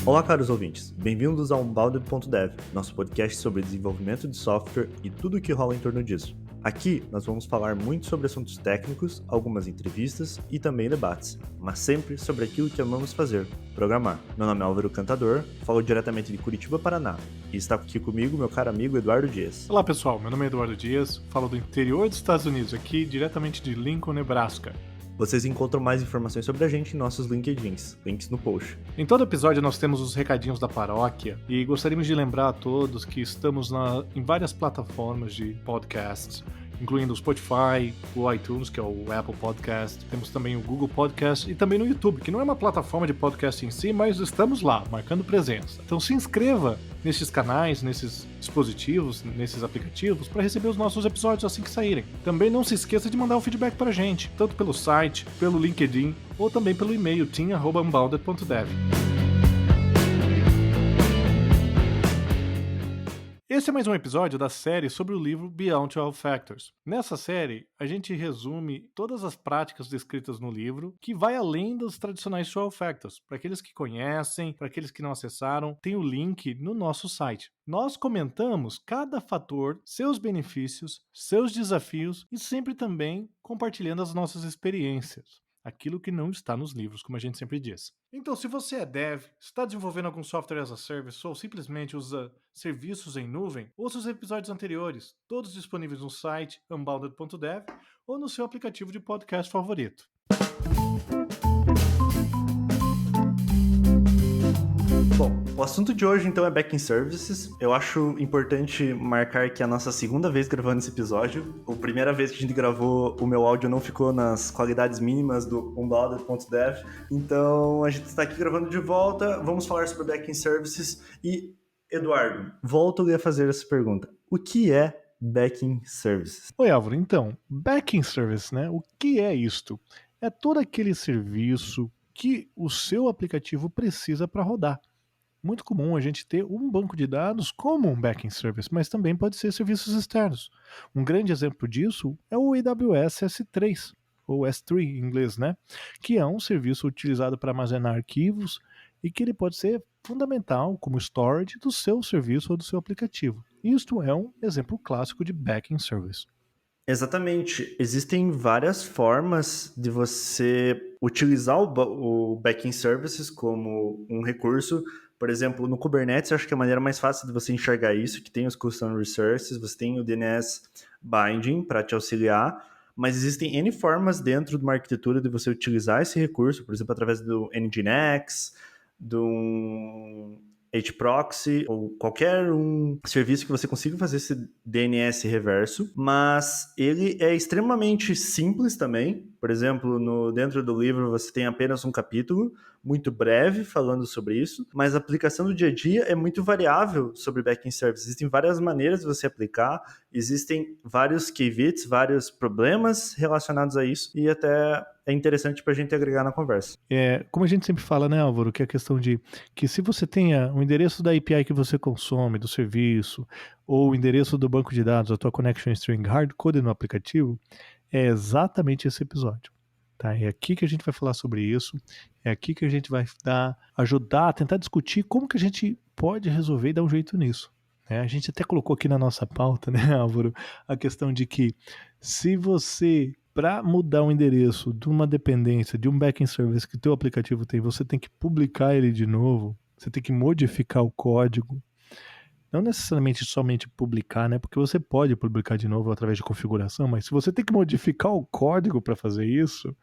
Olá, caros ouvintes. Bem-vindos ao Unbounded.dev, nosso podcast sobre desenvolvimento de software e tudo o que rola em torno disso. Aqui, nós vamos falar muito sobre assuntos técnicos, algumas entrevistas e também debates, mas sempre sobre aquilo que amamos fazer, programar. Meu nome é Álvaro Cantador, falo diretamente de Curitiba, Paraná, e está aqui comigo meu caro amigo Eduardo Dias. Olá pessoal, meu nome é Eduardo Dias, falo do interior dos Estados Unidos, aqui diretamente de Lincoln, Nebraska. Vocês encontram mais informações sobre a gente em nossos LinkedIns, links no post. Em todo episódio nós temos os recadinhos da paróquia e gostaríamos de lembrar a todos que estamos em várias plataformas de podcasts, incluindo o Spotify, o iTunes, que é o Apple Podcast, temos também o Google Podcast e também no YouTube, que não é uma plataforma de podcast em si, mas estamos lá, marcando presença. Então se inscreva nesses canais, nesses dispositivos, nesses aplicativos, para receber os nossos episódios assim que saírem. Também não se esqueça de mandar um feedback pra gente, tanto pelo site, pelo LinkedIn, ou também pelo e-mail team@unbounded.dev. Esse é mais um episódio da série sobre o livro Beyond 12 Factors. Nessa série, a gente resume todas as práticas descritas no livro, que vai além dos tradicionais 12 Factors. Para aqueles que conhecem, para aqueles que não acessaram, tem o link no nosso site. Nós comentamos cada fator, seus benefícios, seus desafios e sempre também compartilhando as nossas experiências. Aquilo que não está nos livros, como a gente sempre diz. Então, se você é dev, está desenvolvendo algum software as a service ou simplesmente usa serviços em nuvem, ouça os episódios anteriores, todos disponíveis no site unbounded.dev ou no seu aplicativo de podcast favorito. Bom, o assunto de hoje então é Backend Services. Eu acho importante marcar que é a nossa segunda vez gravando esse episódio. A primeira vez que a gente gravou, o meu áudio não ficou nas qualidades mínimas do Unbounded.dev. Então a gente está aqui gravando de volta. Vamos falar sobre Backend Services. E, Eduardo, volto a fazer essa pergunta. O que é Backend Services? Oi, Álvaro. Então, Backend Service, né? O que é isto? É todo aquele serviço que o seu aplicativo precisa para rodar. Muito comum a gente ter um banco de dados como um backend service, mas também pode ser serviços externos. Um grande exemplo disso é o AWS S3, ou S3 em inglês, né? Que é um serviço utilizado para armazenar arquivos e que ele pode ser fundamental como storage do seu serviço ou do seu aplicativo. Isto é um exemplo clássico de backend service. Exatamente. Existem várias formas de você utilizar o Backend Services como um recurso. Por exemplo, no Kubernetes, eu acho que é a maneira mais fácil de você enxergar isso, que tem os Custom Resources, você tem o DNS Binding para te auxiliar, mas existem N formas dentro de uma arquitetura de você utilizar esse recurso, por exemplo, através do Nginx, do HProxy ou qualquer um serviço que você consiga fazer esse DNS reverso, mas ele é extremamente simples também. Por exemplo, dentro do livro você tem apenas um capítulo muito breve falando sobre isso, mas a aplicação do dia a dia é muito variável sobre backend service. Existem várias maneiras de você aplicar, existem vários key-bits, vários problemas relacionados a isso e até é interessante para a gente agregar na conversa. Como a gente sempre fala, né, Álvaro, que é a questão de que se você tenha o endereço da API que você consome, do serviço, ou o endereço do banco de dados, a tua connection string hard-coded no aplicativo, é exatamente esse episódio. Tá? É aqui que a gente vai falar sobre isso, é aqui que a gente vai ajudar a tentar discutir como que a gente pode resolver e dar um jeito nisso. A gente até colocou aqui na nossa pauta, né, Álvaro, a questão de que se você, para mudar o endereço de uma dependência, de um backend service que o teu aplicativo tem, você tem que publicar ele de novo, você tem que modificar o código, não necessariamente somente publicar, né? Porque você pode publicar de novo através de configuração, mas se você tem que modificar o código para fazer isso,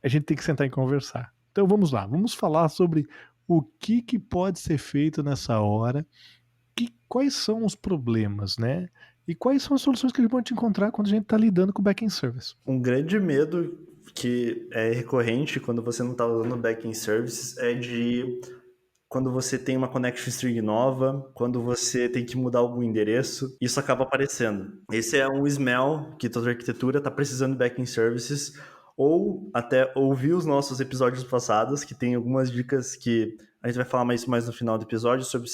a gente tem que sentar e conversar. Então vamos lá, vamos falar sobre o que pode ser feito nessa hora, quais são os problemas, né? E quais são as soluções que a gente pode encontrar quando a gente está lidando com o backend service. Um grande medo que é recorrente quando você não está usando backend services é de quando você tem uma connection string nova, quando você tem que mudar algum endereço, isso acaba aparecendo. Esse é um smell que toda arquitetura está precisando de backend services, ou até ouvir os nossos episódios passados, que tem algumas dicas que a gente vai falar mais no final do episódio, sobre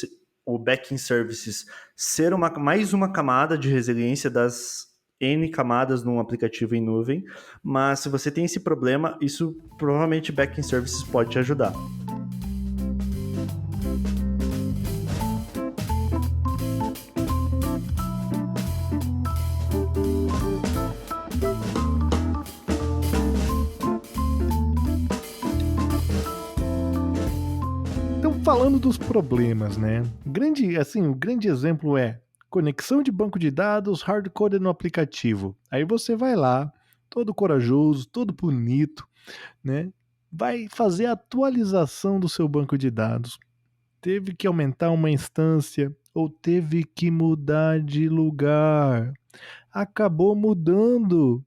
o backend services ser mais uma camada de resiliência das N camadas num aplicativo em nuvem, mas se você tem esse problema, isso provavelmente backend services pode te ajudar. falando dos problemas, né? O grande exemplo é conexão de banco de dados hard-coded no aplicativo. Aí você vai lá, todo corajoso, todo bonito, né? Vai fazer a atualização do seu banco de dados. Teve que aumentar uma instância ou teve que mudar de lugar. Acabou mudando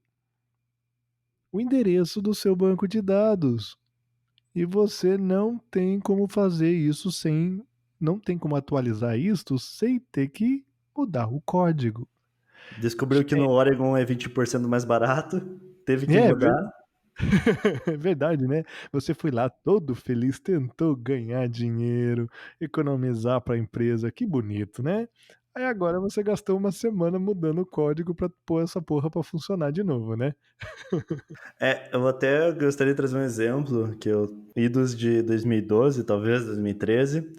o endereço do seu banco de dados. E você não tem como fazer isso sem. Não tem como atualizar isto sem ter que mudar o código. Descobriu que no Oregon é 20% mais barato, teve que É, mudar. é verdade, né? Você foi lá todo feliz, tentou ganhar dinheiro, economizar para a empresa, que bonito, né? Aí agora você gastou uma semana mudando o código para pôr essa porra para funcionar de novo, né? Eu até gostaria de trazer um exemplo, que eu, idos de 2012, talvez, 2013,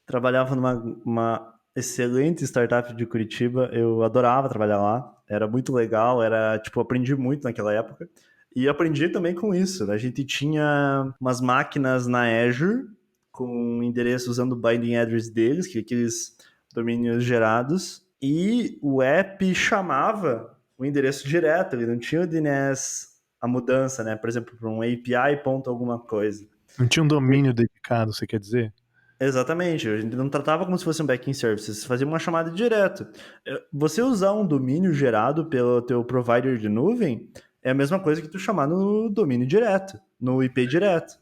trabalhava numa uma excelente startup de Curitiba, eu adorava trabalhar lá, era muito legal, era, tipo, aprendi muito naquela época, e aprendi também com isso, né? A gente tinha umas máquinas na Azure, com endereço usando o binding address deles, que é aqueles domínios gerados, e o app chamava o endereço direto, ele não tinha o DNS, a mudança, né? Por exemplo, para um API ponto alguma coisa. Não tinha um domínio dedicado, você quer dizer? Exatamente, a gente não tratava como se fosse um backend service, você fazia uma chamada direto. Você usar um domínio gerado pelo teu provider de nuvem é a mesma coisa que tu chamar no domínio direto, no IP direto.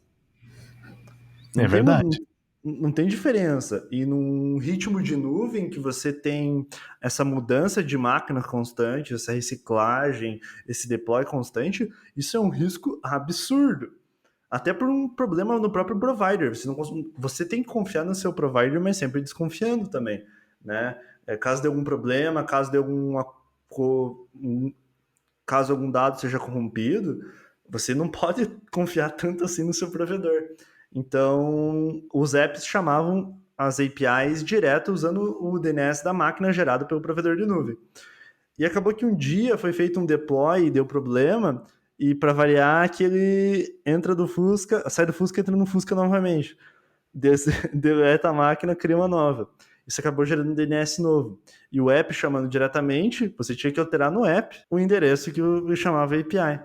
É Não tem, verdade. não tem diferença. E num ritmo de nuvem que você tem essa mudança de máquina constante, essa reciclagem, esse deploy constante, isso é um risco absurdo. Até por um problema no próprio provider. Você tem que confiar no seu provider, mas sempre desconfiando também, né? Caso de algum problema, caso algum dado seja corrompido, você não pode confiar tanto assim no seu provedor. Então, os apps chamavam as APIs direto usando o DNS da máquina gerado pelo provedor de nuvem. E acabou que um dia foi feito um deploy e deu problema, e para variar, que ele entra do Fusca, sai do Fusca e entra no Fusca novamente. Deleta a máquina, cria uma nova. Isso acabou gerando um DNS novo. E o app chamando diretamente, você tinha que alterar no app o endereço que eu chamava API.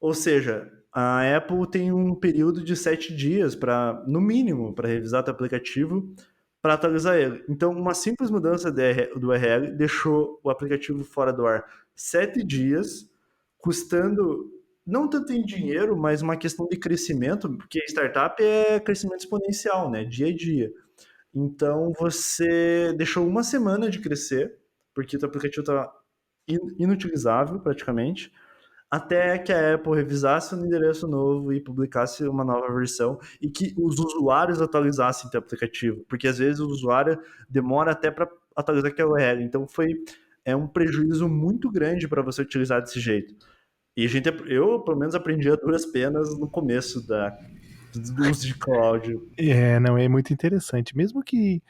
Ou seja, a Apple tem um período de 7 dias, no mínimo, para revisar o aplicativo para atualizar ele. Então, uma simples mudança do URL deixou o aplicativo fora do ar 7 dias, custando não tanto em dinheiro, mas uma questão de crescimento, porque startup é crescimento exponencial, né? Dia a dia. Então, você deixou uma semana de crescer, porque o aplicativo está inutilizável praticamente, até que a Apple revisasse um endereço novo e publicasse uma nova versão e que os usuários atualizassem o aplicativo, porque às vezes o usuário demora até para atualizar aquela URL. Então é um prejuízo muito grande para você utilizar desse jeito. E eu pelo menos aprendi a duras penas no começo do uso de cloud. Não, é muito interessante. Mesmo que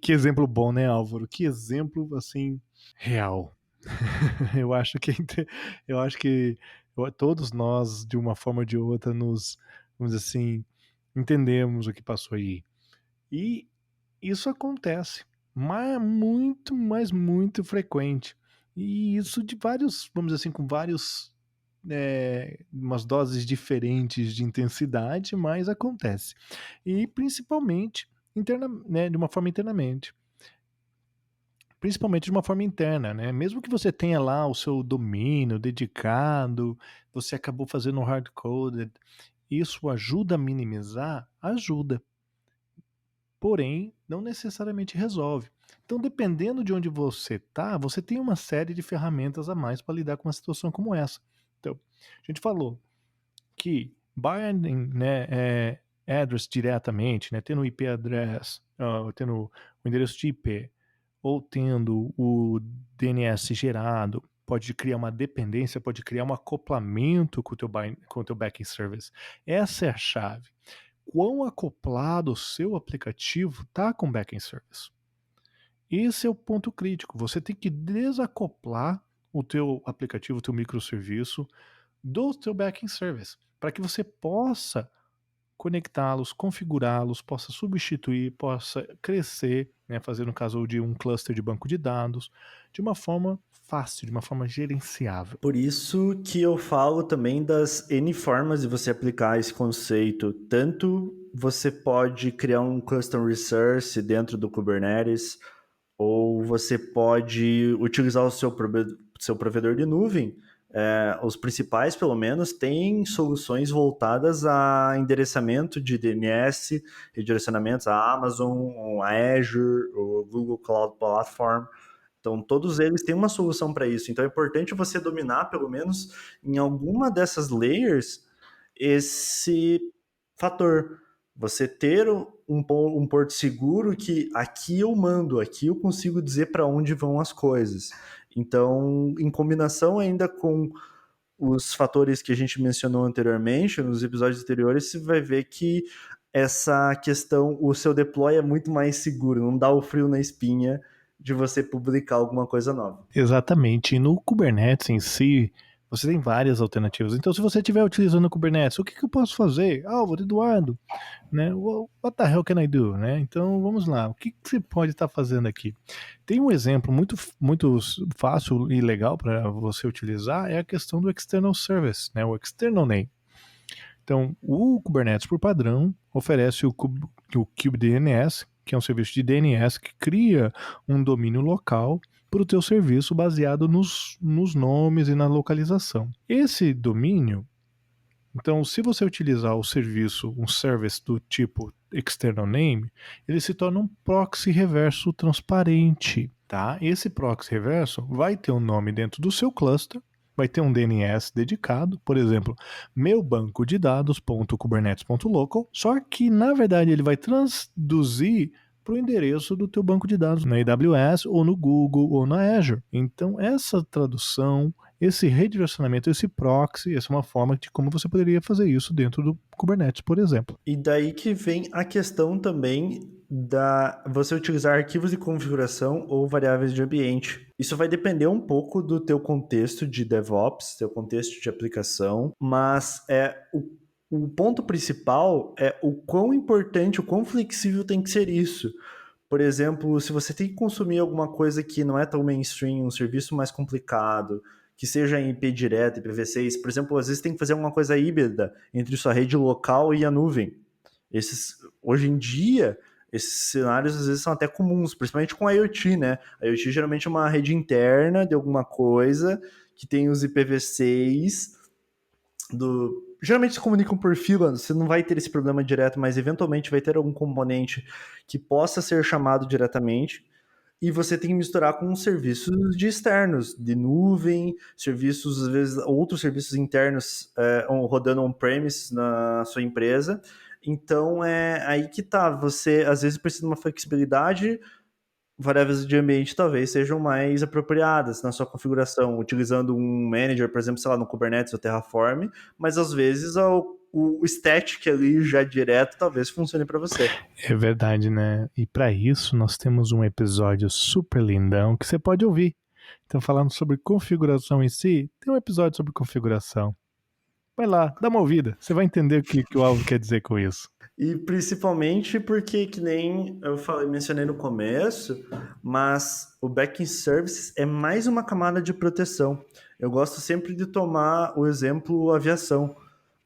exemplo bom, né, Álvaro? Que exemplo, assim, real. Eu acho que eu acho que todos nós, de uma forma ou de outra, vamos dizer assim, entendemos o que passou aí. E isso acontece, mas mas muito frequente. E isso de vários, vamos dizer assim, com vários, umas doses diferentes de intensidade, mas acontece. E principalmente né, de uma forma internamente. Principalmente de uma forma interna, né? Mesmo que você tenha lá o seu domínio dedicado, você acabou fazendo um hard-coded, isso ajuda a minimizar? Ajuda. Porém, não necessariamente resolve. Então, dependendo de onde você está, você tem uma série de ferramentas a mais para lidar com uma situação como essa. Então, a gente falou que binding, né, address diretamente, né, tendo o IP address, tendo o endereço de IP, ou tendo o DNS gerado, pode criar uma dependência, pode criar um acoplamento com o teu backend service. Essa é a chave. Quão acoplado o seu aplicativo está com o backend service? Esse é o ponto crítico. Você tem que desacoplar o teu aplicativo, o teu microserviço do teu backend service, para que você possa conectá-los, configurá-los, possa substituir, possa crescer, né, fazer no caso de um cluster de banco de dados, de uma forma fácil, de uma forma gerenciável. Por isso que eu falo também das N formas de você aplicar esse conceito. Tanto você pode criar um custom resource dentro do Kubernetes, ou você pode utilizar o seu provedor de nuvem. Os principais, pelo menos, têm soluções voltadas a endereçamento de DNS, redirecionamentos a Amazon, a Azure, o Google Cloud Platform. Então, todos eles têm uma solução para isso. Então, é importante você dominar, pelo menos, em alguma dessas layers, esse fator. Você ter um porto seguro que aqui eu mando, aqui eu consigo dizer para onde vão as coisas. Então, em combinação ainda com os fatores que a gente mencionou anteriormente, nos episódios anteriores, você vai ver que essa questão, o seu deploy é muito mais seguro, não dá o frio na espinha de você publicar alguma coisa nova. Exatamente. E no Kubernetes em si, você tem várias alternativas. Então, se você estiver utilizando o Kubernetes, o que eu posso fazer? Álvaro, Eduardo, né? What the hell can I do? Né? Então, vamos lá. O que você pode estar fazendo aqui? Tem um exemplo muito fácil e legal para você utilizar, é a questão do External Service, né? O External Name. Então, o Kubernetes, por padrão, oferece o kubedns, que é um serviço de DNS que cria um domínio local para o teu serviço baseado nos nomes e na localização. Esse domínio, então, se você utilizar o serviço, um service do tipo external name, ele se torna um proxy reverso transparente, tá? Esse proxy reverso vai ter um nome dentro do seu cluster, vai ter um DNS dedicado, por exemplo, meu banco de dados.kubernetes.local, só que na verdade ele vai traduzir para o endereço do teu banco de dados na AWS ou no Google ou na Azure. Então essa tradução, esse redirecionamento, esse proxy, essa é uma forma de como você poderia fazer isso dentro do Kubernetes, por exemplo. E daí que vem a questão também da você utilizar arquivos de configuração ou variáveis de ambiente. Isso vai depender um pouco do teu contexto de DevOps, teu contexto de aplicação, mas o ponto principal é o quão importante, o quão flexível tem que ser isso. Por exemplo, se você tem que consumir alguma coisa que não é tão mainstream, um serviço mais complicado, que seja em IP direto, IPv6, por exemplo, às vezes tem que fazer alguma coisa híbrida entre sua rede local e a nuvem. Hoje em dia, esses cenários às vezes são até comuns, principalmente com a IoT, né? A IoT geralmente é uma rede interna de alguma coisa que tem os IPv6 geralmente se comunicam por fila, você não vai ter esse problema direto, mas eventualmente vai ter algum componente que possa ser chamado diretamente, e você tem que misturar com serviços de externos, de nuvem, serviços, às vezes, outros serviços internos rodando on-premise na sua empresa. Então, é aí que tá, você às vezes precisa de uma flexibilidade, variáveis de ambiente talvez sejam mais apropriadas na sua configuração, utilizando um manager, por exemplo, sei lá, no Kubernetes ou Terraform, mas às vezes o static ali já direto talvez funcione para você. É verdade, né? E para isso nós temos um episódio super lindão que você pode ouvir. Então, falando sobre configuração em si, tem um episódio sobre configuração. Vai lá, dá uma ouvida. Você vai entender o que o Alvo quer dizer com isso. E principalmente porque, que nem mencionei no começo, mas o backing services é mais uma camada de proteção. Eu gosto sempre de tomar o exemplo aviação.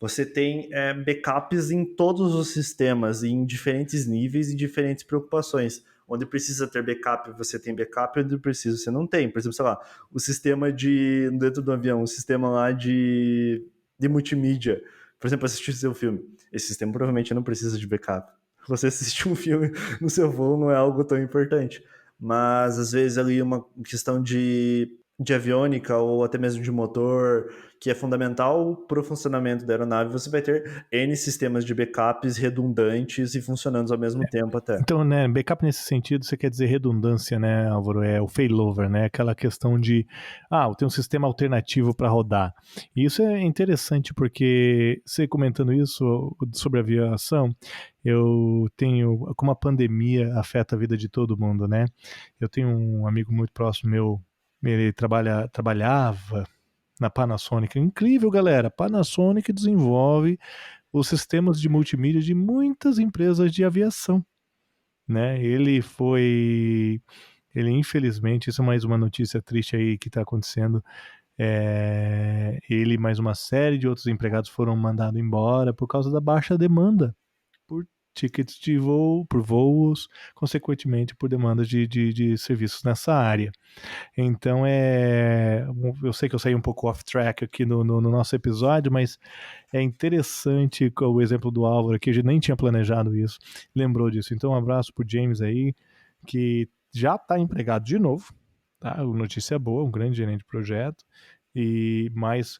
Você tem backups em todos os sistemas, em diferentes níveis e diferentes preocupações. Onde precisa ter backup, você tem backup, onde precisa, você não tem. Por exemplo, sei lá, o sistema dentro do avião, o sistema lá de multimídia. Por exemplo, assistir seu filme. Esse sistema provavelmente não precisa de backup. Você assistir um filme no seu voo não é algo tão importante. Mas, às vezes, ali uma questão de aviônica ou até mesmo de motor, que é fundamental para o funcionamento da aeronave, você vai ter N sistemas de backups redundantes e funcionando ao mesmo tempo até. Então, né, backup nesse sentido, você quer dizer redundância, né, Álvaro? É o failover, né? Aquela questão de, eu tenho um sistema alternativo para rodar. E isso é interessante porque, você comentando isso sobre aviação, eu tenho, como a pandemia afeta a vida de todo mundo, né? Eu tenho um amigo muito próximo meu, ele trabalhava na Panasonic. Incrível, galera. Panasonic desenvolve os sistemas de multimídia de muitas empresas de aviação, né? Ele, infelizmente, isso é mais uma notícia triste aí que está acontecendo. Ele e mais uma série de outros empregados foram mandados embora por causa da baixa demanda por tickets de voo, por voos, consequentemente por demandas de serviços nessa área. Então, eu sei que eu saí um pouco off track aqui no nosso episódio, mas é interessante o exemplo do Álvaro, que a gente nem tinha planejado isso, lembrou disso. Então, um abraço pro James aí, que já está empregado de novo, tá? Notícia boa, um grande gerente de projeto, mas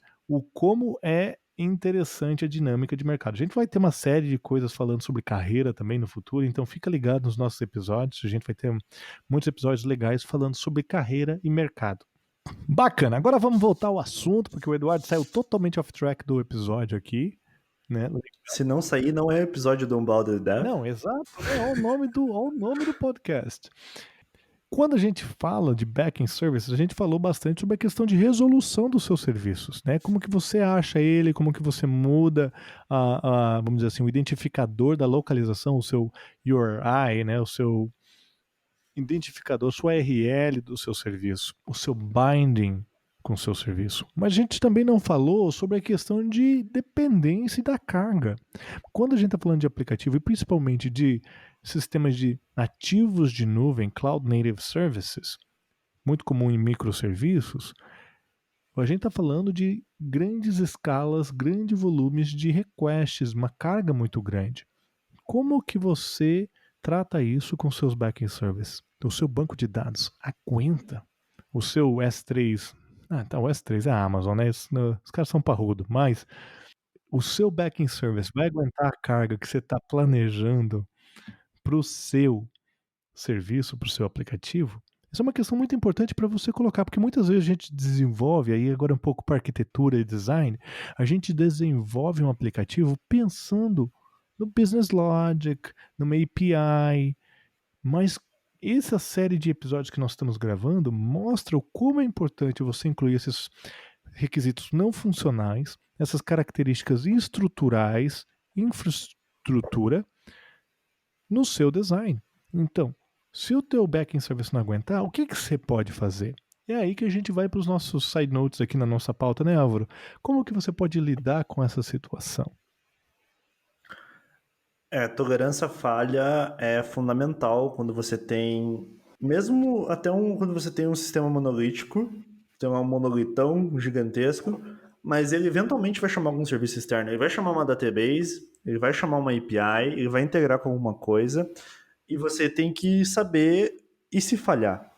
como é interessante a dinâmica de mercado. A gente vai ter uma série de coisas falando sobre carreira também no futuro, então fica ligado nos nossos episódios, a gente vai ter muitos episódios legais falando sobre carreira e mercado. Bacana, agora vamos voltar ao assunto, porque o Eduardo saiu totalmente off track do episódio aqui, né? Se não sair, não é episódio do Unbounded Dev. Não, exato, olha o nome do podcast. Quando a gente fala de backend services, a gente falou bastante sobre a questão de resolução dos seus serviços, né? Como que você acha ele, como que você muda vamos dizer assim, o identificador da localização, o seu URI, né? O seu identificador, sua URL do seu serviço, o seu binding com o seu serviço. Mas a gente também não falou sobre a questão de dependência da carga. Quando a gente está falando de aplicativo e principalmente de sistemas de nativos de nuvem, Cloud Native Services, muito comum em microserviços, a gente está falando de grandes escalas, grandes volumes de requests, uma carga muito grande. Como que você trata isso com seus backend services? O seu banco de dados aguenta? O seu S3... o S3 é a Amazon, né? Os caras são parrudo, mas o seu backend service vai aguentar a carga que você está planejando para o seu serviço, para o seu aplicativo? Isso é uma questão muito importante para você colocar, porque muitas vezes a gente desenvolve, aí agora um pouco para arquitetura e design, a gente desenvolve um aplicativo pensando no business logic, numa API, mas essa série de episódios que nós estamos gravando mostra o como é importante você incluir esses requisitos não funcionais, essas características estruturais, infraestrutura, no seu design. Então, se o teu backend service não aguentar, o que você pode fazer? É aí que a gente vai para os nossos side notes aqui na nossa pauta, né, Álvaro? Como que você pode lidar com essa situação? Tolerância à falha é fundamental quando você tem, mesmo até quando você tem um sistema monolítico, tem um monolitão gigantesco, mas ele eventualmente vai chamar algum serviço externo. Ele vai chamar uma database, ele vai chamar uma API, ele vai integrar com alguma coisa, e você tem que saber e se falhar.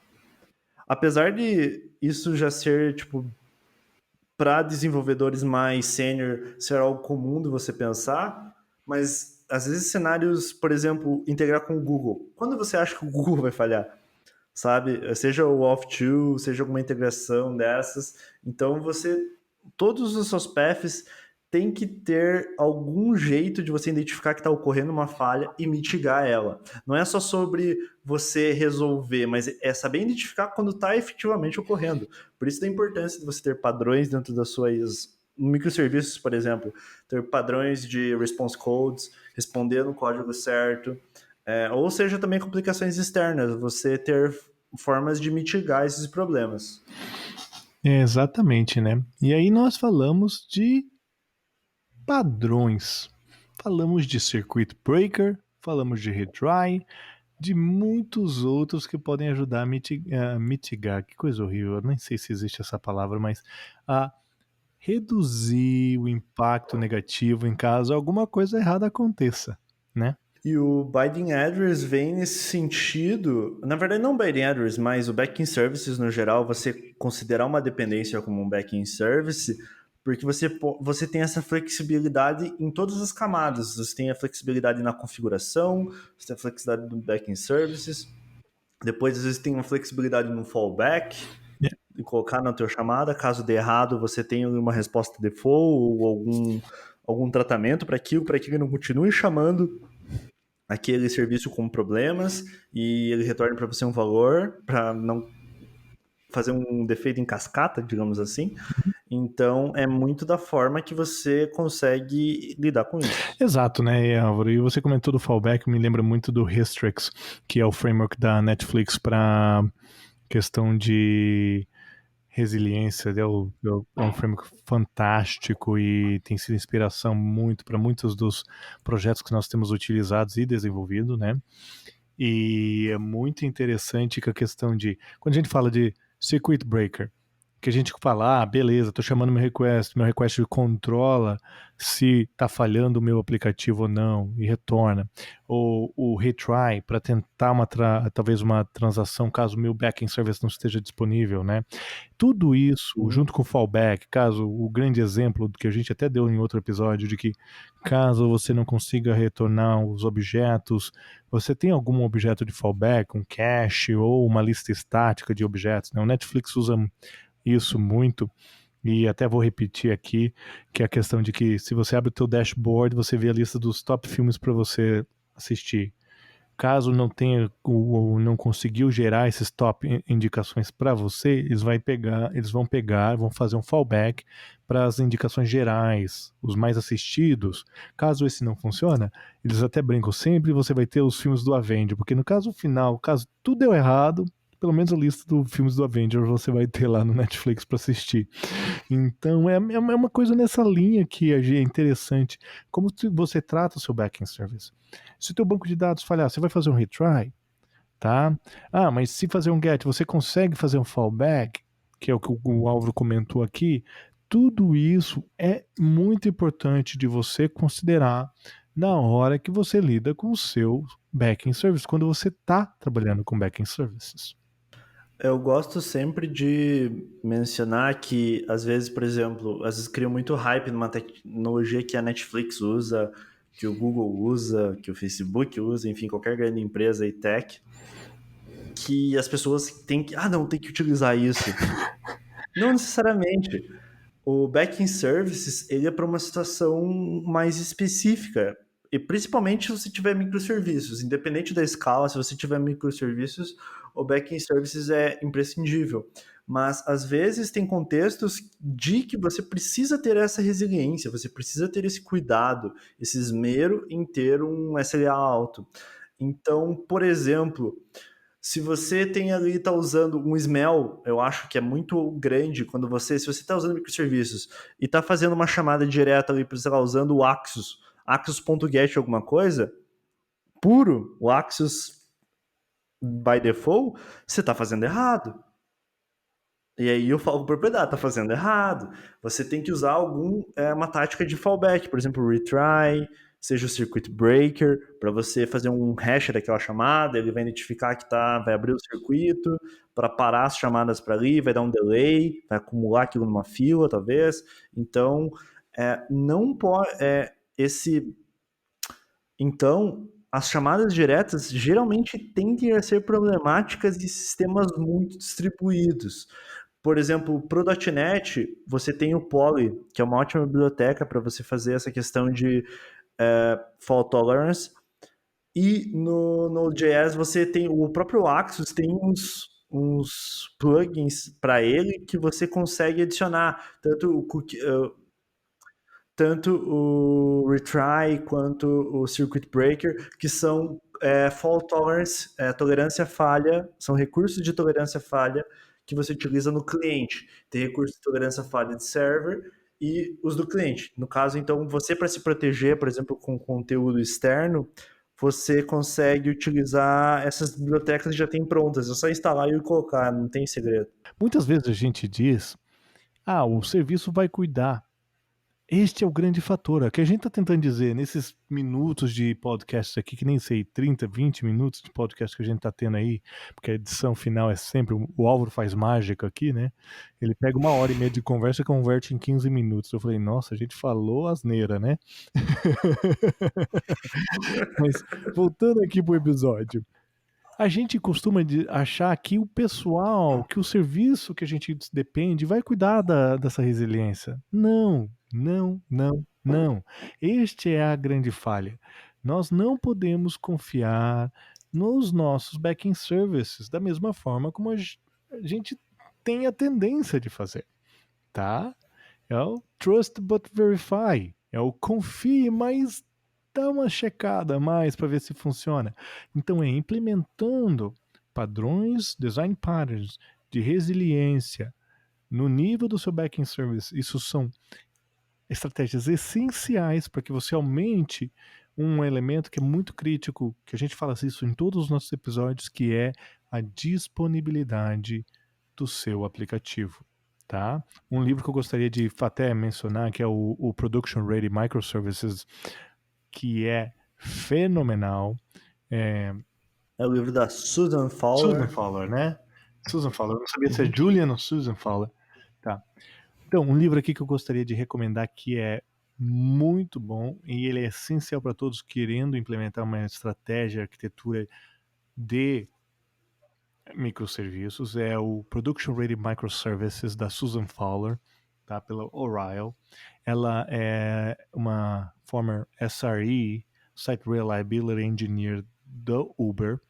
Apesar de isso já ser, tipo, para desenvolvedores mais sênior, ser algo comum de você pensar, mas às vezes cenários, por exemplo, integrar com o Google. Quando você acha que o Google vai falhar? Sabe? Seja o Auth2, seja alguma integração dessas. Então todos os seus paths tem que ter algum jeito de você identificar que está ocorrendo uma falha e mitigar ela. Não é só sobre você resolver, mas é saber identificar quando está efetivamente ocorrendo. Por isso da importância de você ter padrões dentro das suas microserviços, por exemplo, ter padrões de response codes, responder no código certo, ou seja, também complicações externas, você ter formas de mitigar esses problemas. Exatamente, né? E aí nós falamos de padrões. Falamos de circuit breaker, falamos de retry, de muitos outros que podem ajudar a mitigar, que coisa horrível, eu nem sei se existe essa palavra, mas a reduzir o impacto negativo em caso alguma coisa errada aconteça, né? E o Binding Address vem nesse sentido, na verdade não Binding Address, mas o Backend Services no geral, você considerar uma dependência como um Backend Service, porque você tem essa flexibilidade em todas as camadas. Você tem a flexibilidade na configuração, você tem a flexibilidade do Backend Services, depois às vezes tem uma flexibilidade no fallback, de colocar na tua chamada, caso dê errado, você tem uma resposta default ou algum tratamento para que ele não continue chamando aquele serviço com problemas e ele retorne para você um valor para não fazer um defeito em cascata, digamos assim. Então, é muito da forma que você consegue lidar com isso. Exato, né, Álvaro? E você comentou do fallback, me lembra muito do Hystrix, que é o framework da Netflix para questão de resiliência. É um framework fantástico e tem sido inspiração muito para muitos dos projetos que nós temos utilizados e desenvolvido, né? E é muito interessante que a questão de, quando a gente fala de circuit breaker, que a gente fala, beleza, estou chamando meu request controla se está falhando o meu aplicativo ou não e retorna. Ou o retry para tentar talvez uma transação caso o meu backend service não esteja disponível, né? Tudo isso, junto com o fallback, caso o grande exemplo que a gente até deu em outro episódio, de que caso você não consiga retornar os objetos, você tem algum objeto de fallback, um cache ou uma lista estática de objetos, né? O Netflix usa isso muito, e até vou repetir aqui, que é a questão de que se você abre o teu dashboard, você vê a lista dos top filmes para você assistir. Caso não tenha ou não conseguiu gerar esses top indicações para você, eles vão fazer um fallback para as indicações gerais, os mais assistidos. Caso esse não funciona, eles até brincam sempre, você vai ter os filmes do Avenger, porque no caso final, caso tudo deu errado, pelo menos a lista dos filmes do Avenger você vai ter lá no Netflix para assistir. Então é uma coisa nessa linha que é interessante. Como você trata o seu backend service? Se o teu banco de dados falhar, você vai fazer um retry, tá? Mas se fazer um get, você consegue fazer um fallback, que é o que o Álvaro comentou aqui. Tudo isso é muito importante de você considerar na hora que você lida com o seu backend service, quando você está trabalhando com backend services. Eu gosto sempre de mencionar que, às vezes, por exemplo, às vezes cria muito hype numa tecnologia que a Netflix usa, que o Google usa, que o Facebook usa, enfim, qualquer grande empresa e tech, que as pessoas têm que, não, tem que utilizar isso. Não necessariamente. O backend services, ele é para uma situação mais específica. E principalmente se você tiver microserviços. Independente da escala, se você tiver microserviços, o backend services é imprescindível. Mas, às vezes, tem contextos de que você precisa ter essa resiliência, você precisa ter esse cuidado, esse esmero em ter um SLA alto. Então, por exemplo, se você tem ali, está usando um Smell, eu acho que é muito grande quando se você está usando microserviços e está fazendo uma chamada direta ali, sei lá, usando o Axios, Axios.get alguma coisa, puro, o Axios by default, você está fazendo errado. E aí eu falo com propriedade, tá fazendo errado. Você tem que usar uma tática de fallback, por exemplo, retry, seja o circuit breaker, para você fazer um hash daquela chamada, ele vai identificar que vai abrir o circuito, para parar as chamadas para ali, vai dar um delay, vai acumular aquilo numa fila, talvez. Então, não pode. Então, as chamadas diretas geralmente tendem a ser problemáticas em sistemas muito distribuídos. Por exemplo, para o .NET, você tem o Poly, que é uma ótima biblioteca para você fazer essa questão de fault tolerance. E no Node.js você tem o próprio Axios, tem uns plugins para ele que você consegue adicionar tanto o retry quanto o circuit breaker, que são fault tolerance, tolerância falha, são recursos de tolerância falha que você utiliza no cliente. Tem recurso de tolerância falha de server e os do cliente. No caso, então, você para se proteger, por exemplo, com conteúdo externo, você consegue utilizar essas bibliotecas que já tem prontas. É só instalar e colocar, não tem segredo. Muitas vezes a gente diz, o serviço vai cuidar. Este é o grande fator. O que a gente está tentando dizer nesses minutos de podcast aqui, que nem sei, 30, 20 minutos de podcast que a gente está tendo aí, porque a edição final é sempre. O Álvaro faz mágica aqui, né? Ele pega 1h30 de conversa e converte em 15 minutos. Eu falei, nossa, a gente falou asneira, né? Mas voltando aqui pro episódio. A gente costuma achar que o pessoal, que o serviço que a gente depende vai cuidar dessa resiliência. Não, não, não, não. Este é a grande falha. Nós não podemos confiar nos nossos backend services da mesma forma como a gente tem a tendência de fazer, tá? É o trust but verify, é o confie, mas dá uma checada a mais para ver se funciona. Então é implementando padrões, design patterns de resiliência no nível do seu backend service. Isso são estratégias essenciais para que você aumente um elemento que é muito crítico, que a gente fala isso em todos os nossos episódios, que é a disponibilidade do seu aplicativo, tá? Um livro que eu gostaria de até mencionar, que é o Production Ready Microservices, que é fenomenal. É o livro da Susan Susan Fowler. Fowler, né? Susan Fowler. Eu não sabia se é Julian ou Susan Fowler. Tá. Então, um livro aqui que eu gostaria de recomendar que é muito bom e ele é essencial para todos querendo implementar uma estratégia, arquitetura de microserviços, é o Production Ready Microservices da Susan Fowler, tá? Pela Oriole. Ela é uma former SRE, Site Reliability Engineer do Uber,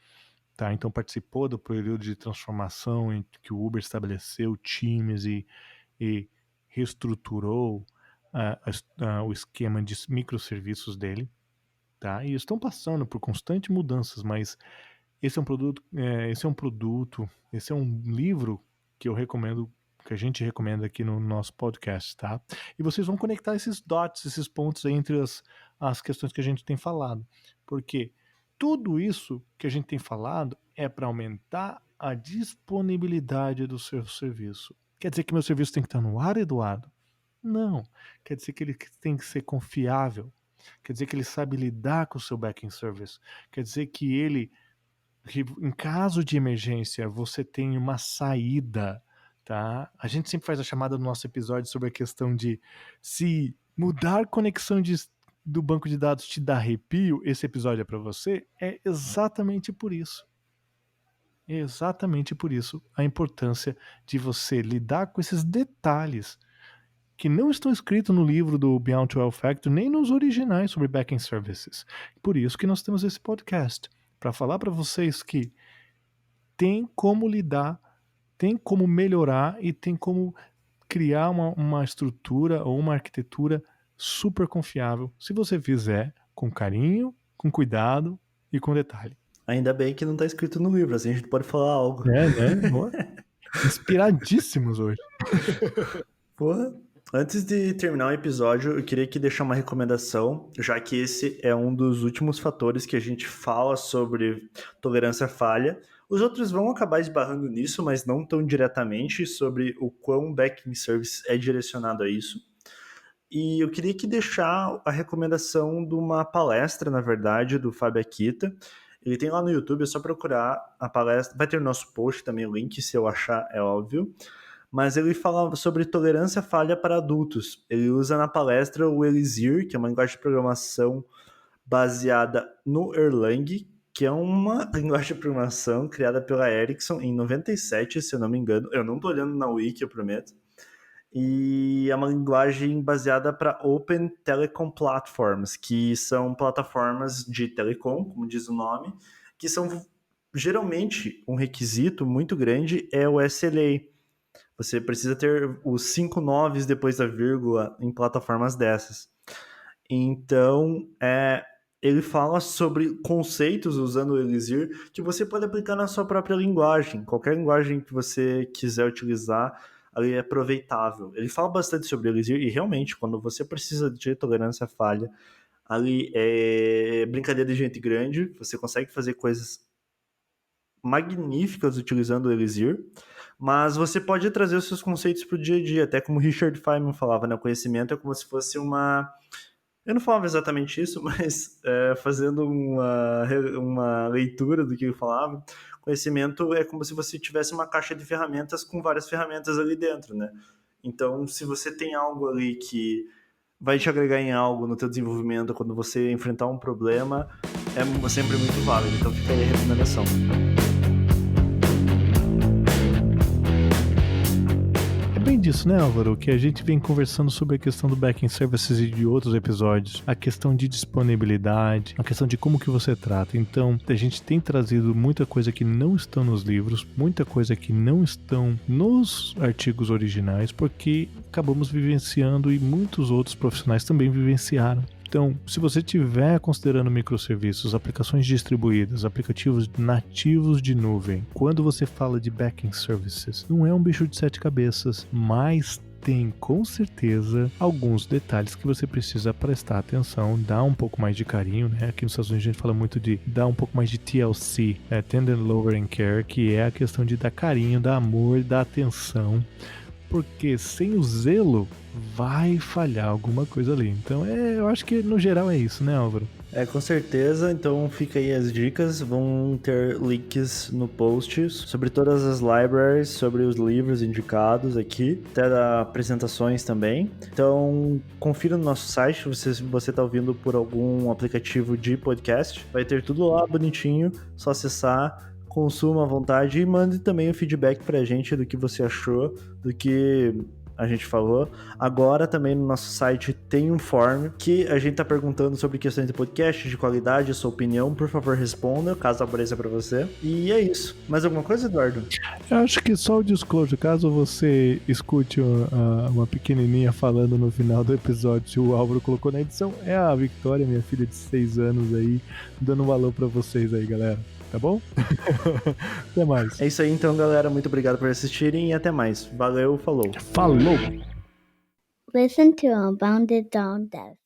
tá? Então participou do período de transformação em que o Uber estabeleceu times e reestruturou o esquema de microserviços dele, tá? E estão passando por constantes mudanças, mas esse é um livro que eu recomendo, que a gente recomenda aqui no nosso podcast, tá? E vocês vão conectar esses dots, esses pontos aí entre as questões que a gente tem falado, porque tudo isso que a gente tem falado é para aumentar a disponibilidade do seu serviço. Quer dizer que meu serviço tem que estar no ar, Eduardo? Não. Quer dizer que ele tem que ser confiável. Quer dizer que ele sabe lidar com o seu backend service. Quer dizer que em caso de emergência, você tem uma saída, tá? A gente sempre faz a chamada no nosso episódio sobre a questão de se mudar conexão do banco de dados te dá arrepio, esse episódio é para você, é exatamente por isso. É exatamente por isso a importância de você lidar com esses detalhes que não estão escritos no livro do Beyond 12 Factor, nem nos originais sobre backend services. Por isso que nós temos esse podcast, para falar para vocês que tem como lidar, tem como melhorar e tem como criar uma estrutura ou uma arquitetura super confiável, se você fizer com carinho, com cuidado e com detalhe. Ainda bem que não tá escrito no livro, assim a gente pode falar algo. Né? Inspiradíssimos hoje. Porra. Antes de terminar o episódio, eu queria aqui deixar uma recomendação, já que esse é um dos últimos fatores que a gente fala sobre tolerância à falha. Os outros vão acabar esbarrando nisso, mas não tão diretamente, sobre o quão backend service é direcionado a isso. E eu queria aqui deixar a recomendação de uma palestra, na verdade, do Fábio Akita. Ele tem lá no YouTube, é só procurar a palestra. Vai ter no nosso post também o link, se eu achar, é óbvio. Mas ele fala sobre tolerância à falha para adultos. Ele usa na palestra o Elixir, que é uma linguagem de programação baseada no Erlang, que é uma linguagem de programação criada pela Ericsson em 97, se eu não me engano. Eu não estou olhando na Wiki, eu prometo. E é uma linguagem baseada para Open Telecom Platforms, que são plataformas de telecom, como diz o nome, que são geralmente um requisito muito grande é o SLA. Você precisa ter os 5 noves depois da vírgula em plataformas dessas. Então, ele fala sobre conceitos usando o Elixir que você pode aplicar na sua própria linguagem. Qualquer linguagem que você quiser utilizar, ali é aproveitável. Ele fala bastante sobre o Elixir e realmente, quando você precisa de tolerância à falha, ali é brincadeira de gente grande, você consegue fazer coisas magníficas utilizando o Elixir, mas você pode trazer os seus conceitos para o dia a dia, até como Richard Feynman falava, né? O conhecimento é como se fosse uma... Eu não falava exatamente isso, mas fazendo uma leitura do que ele falava, conhecimento é como se você tivesse uma caixa de ferramentas com várias ferramentas ali dentro, né? Então, se você tem algo ali que vai te agregar em algo no teu desenvolvimento quando você enfrentar um problema, é sempre muito válido. Então, fica aí a recomendação. disso, né, Álvaro, que a gente vem conversando sobre a questão do backend services e de outros episódios, a questão de disponibilidade, a questão de como que você trata. Então, a gente tem trazido muita coisa que não estão nos livros, muita coisa que não estão nos artigos originais, porque acabamos vivenciando e muitos outros profissionais também vivenciaram. Então, se você estiver considerando microserviços, aplicações distribuídas, aplicativos nativos de nuvem, quando você fala de backend services, não é um bicho de 7 cabeças, mas tem com certeza alguns detalhes que você precisa prestar atenção, dar um pouco mais de carinho, né? Aqui nos Estados Unidos a gente fala muito de dar um pouco mais de TLC, Tender Loving Care, que é a questão de dar carinho, dar amor, dar atenção, porque sem o zelo vai falhar alguma coisa ali. Então eu acho que no geral é isso, né, Álvaro? Com certeza. Então fica aí as dicas. Vão ter links no post sobre todas as libraries, sobre os livros indicados aqui, até apresentações também. Então confira no nosso site, se você está ouvindo por algum aplicativo de podcast, vai ter tudo lá bonitinho, só acessar, consuma à vontade e mande também o feedback pra gente do que você achou, do que a gente falou. Agora também no nosso site tem um form que a gente tá perguntando sobre questões de podcast, de qualidade, sua opinião. Por favor, responda, caso apareça pra você. E é isso. Mais alguma coisa, Eduardo? Eu acho que só o disclosure, caso você escute uma pequenininha falando no final do episódio que o Álvaro colocou na edição, é a Victoria, minha filha de 6 anos aí, dando um valor pra vocês aí, galera. Tá bom? Até mais. É isso aí então, galera. Muito obrigado por assistirem e até mais. Valeu, falou. Falou! Listen to Unbounded Dawn Death.